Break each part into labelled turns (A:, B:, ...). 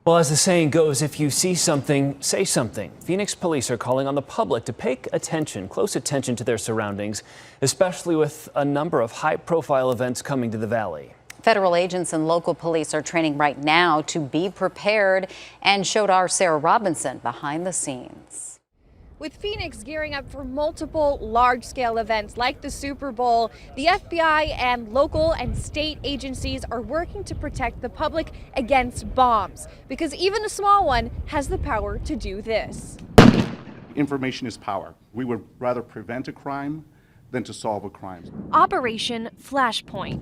A: Well, as the saying goes, if you see something, say something. Phoenix police are calling on the public to pay attention, close attention to their surroundings, especially with a number of high-profile events coming to the valley.
B: Federal agents and local police are training right now to be prepared, and showed our Sarah Robinson behind the scenes.
C: With Phoenix gearing up for multiple large-scale events like the Super Bowl, the FBI and local and state agencies are working to protect the public against bombs, because even a small one has the power to do this.
D: Information is power. We would rather prevent a crime than to solve a crime.
C: Operation Flashpoint.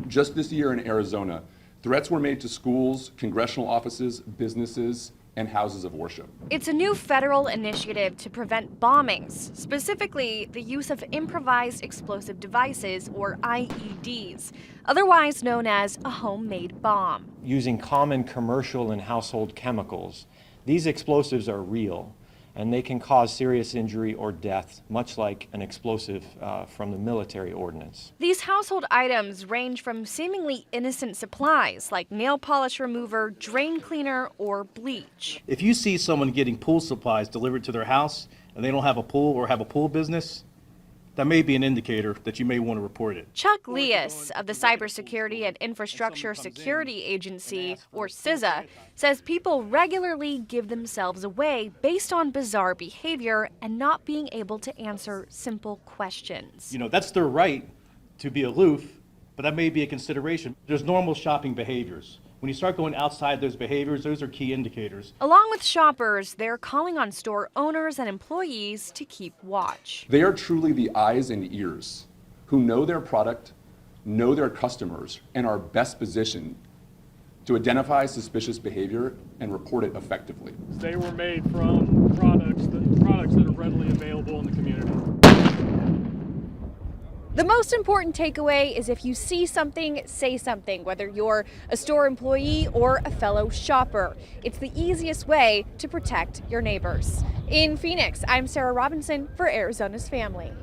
E: Just this year in Arizona, threats were made to schools, congressional offices, businesses, and houses of worship.
C: It's a new federal initiative to prevent bombings, specifically the use of improvised explosive devices, or IEDs, otherwise known as a homemade bomb.
F: Using common commercial and household chemicals, these explosives are real, and they can cause serious injury or death, much like an explosive from the military ordnance.
C: These household items range from seemingly innocent supplies like nail polish remover, drain cleaner, or bleach.
G: If you see someone getting pool supplies delivered to their house and they don't have a pool or have a pool business, that may be an indicator that you may want to report it.
C: Chuck Leas of the Cybersecurity and Infrastructure Security Agency, or CISA, says people regularly give themselves away based on bizarre behavior and not being able to answer simple questions.
G: You know, that's their right to be aloof, but that may be a consideration. There's normal shopping behaviors. When you start going outside those behaviors, those are key indicators.
C: Along with shoppers, they're calling on store owners and employees to keep watch.
E: They are truly the eyes and ears who know their product, know their customers, and are best positioned to identify suspicious behavior and report it effectively.
H: They were made from products that are readily available in the community.
C: The most important takeaway is if you see something, say something, whether you're a store employee or a fellow shopper. It's the easiest way to protect your neighbors. In Phoenix, I'm Sarah Robinson for Arizona's Family.